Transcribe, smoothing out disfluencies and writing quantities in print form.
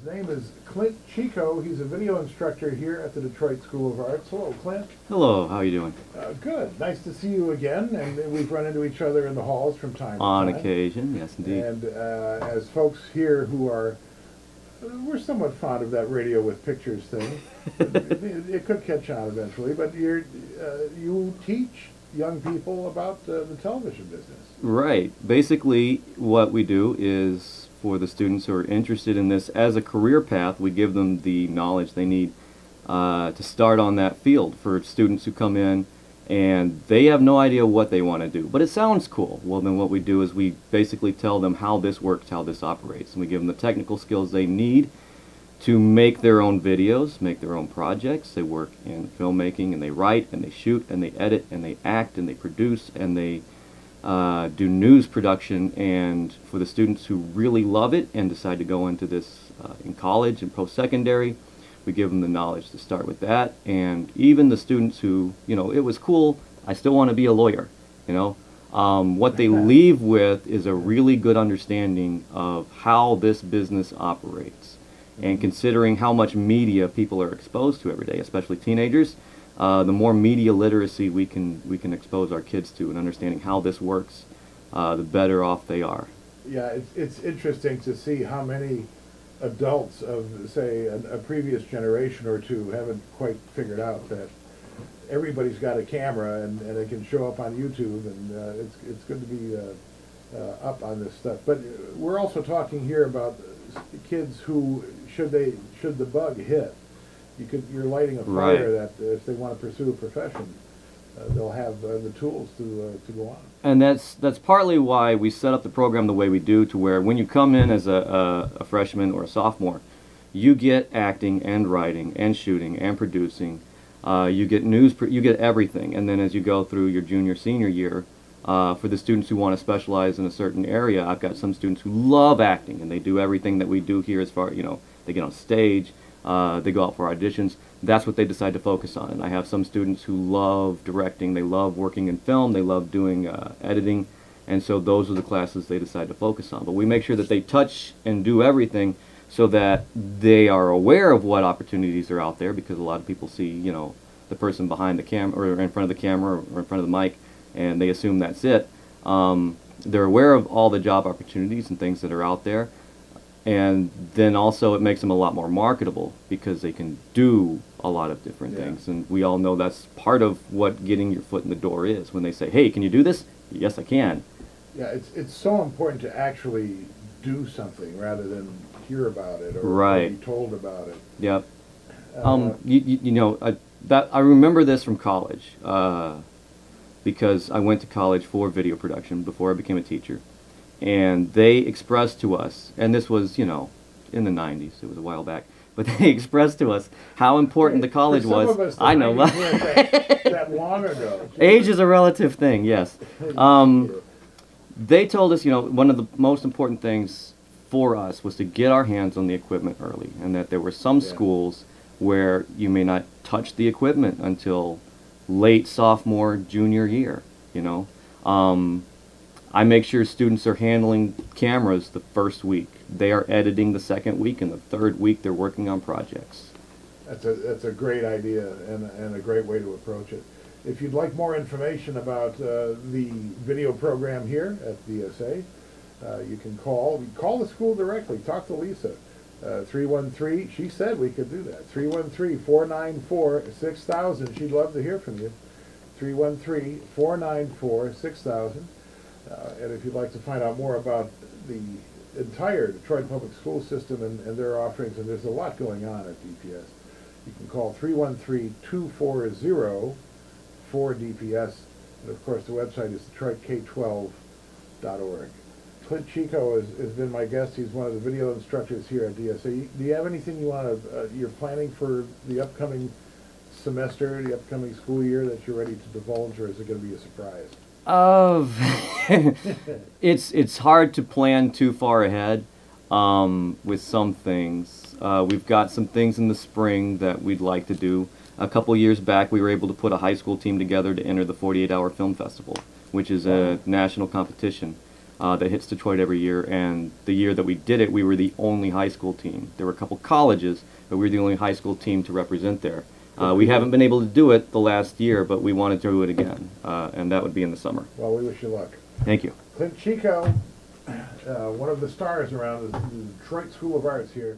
His name is Chico. He's a video instructor here at the Detroit School of Arts. Hello, Clint. Hello, how are you doing? Good. Nice to see you again. And we've run into each other in the halls from time to time. On occasion, yes indeed. And as folks here who are, we're somewhat fond of that radio with pictures thing. It could catch on eventually, but you teach young people about the television business. Right. Basically, what we do is for the students who are interested in this as a career path, we give them the knowledge they need to start on that field. For students who come in and they have no idea what they want to do, but it sounds cool. Well, then what we do is we basically tell them how this works, how this operates, and we give them the technical skills they need to make their own videos, make their own projects. They work in filmmaking, and they write, and they shoot, and they edit, and they act, and they produce, and they do news production. And for the students who really love it and decide to go into this in college and post-secondary, we give them the knowledge to start with that. And even the students who, you know, it was cool, I still want to be a lawyer, you know, what they leave with is a really good understanding of how this business operates. And considering how much media people are exposed to every day, especially teenagers, the more media literacy we can expose our kids to and understanding how this works, the better off they are. Yeah, it's interesting to see how many adults of, say, a previous generation or two haven't quite figured out that everybody's got a camera and it can show up on YouTube, and it's good to be up on this stuff. But we're also talking here about kids who, should the bug hit, you're lighting a fire that if they want to pursue a profession, they'll have the tools to go on. And that's partly why we set up the program the way we do, to where when you come in as a freshman or a sophomore, you get acting and writing and shooting and producing. You get news, you get everything. And then as you go through your junior, senior year, for the students who want to specialize in a certain area, I've got some students who love acting, and they do everything that we do here as far, you know, they get on stage, they go out for auditions. That's what they decide to focus on. And I have some students who love directing, they love working in film, they love doing editing, and so those are the classes they decide to focus on. But we make sure that they touch and do everything so that they are aware of what opportunities are out there, because a lot of people see, you know, the person behind the camera or in front of the camera or in front of the mic, and they assume that's it. They're aware of all the job opportunities and things that are out there. And then also it makes them a lot more marketable because they can do a lot of different things. And we all know that's part of what getting your foot in the door is. When they say, hey, can you do this? Yes, I can. Yeah, it's so important to actually do something rather than hear about it or be told about it. Yep. You know, I remember this from college because I went to college for video production before I became a teacher. And they expressed to us, and this was, you know, in the 90s, it was a while back, but they expressed to us how important the college was. Some of us, I know. that long ago. Age is a relative thing, yes. They told us, you know, one of the most important things for us was to get our hands on the equipment early, and that there were some schools where you may not touch the equipment until late sophomore, junior year, you know. I make sure students are handling cameras the first week. They are editing the second week, and the third week they're working on projects. That's a great idea and a great way to approach it. If you'd like more information about the video program here at DSA, you can call the school directly. Talk to Lisa. 313, she said we could do that. 313-494-6000. She'd love to hear from you. 313-494-6000. And if you'd like to find out more about the entire Detroit Public School System and their offerings, and there's a lot going on at DPS, you can call 313-240-4DPS. And of course, the website is DetroitK12.org. Clint Chico has been my guest. He's one of the video instructors here at DSA. Do you have anything you're planning for the upcoming semester, the upcoming school year that you're ready to divulge, or is it going to be a surprise? It's hard to plan too far ahead with some things. We've got some things in the spring that we'd like to do. A couple years back, we were able to put a high school team together to enter the 48-hour film festival, which is a national competition. that hits Detroit every year. And the year that we did it, we were the only high school team. There were a couple colleges, but we were the only high school team to represent there. We haven't been able to do it the last year, but we want to do it again, and that would be in the summer. Well, we wish you luck. Thank you. Clint Chico, one of the stars around the Detroit School of Arts here.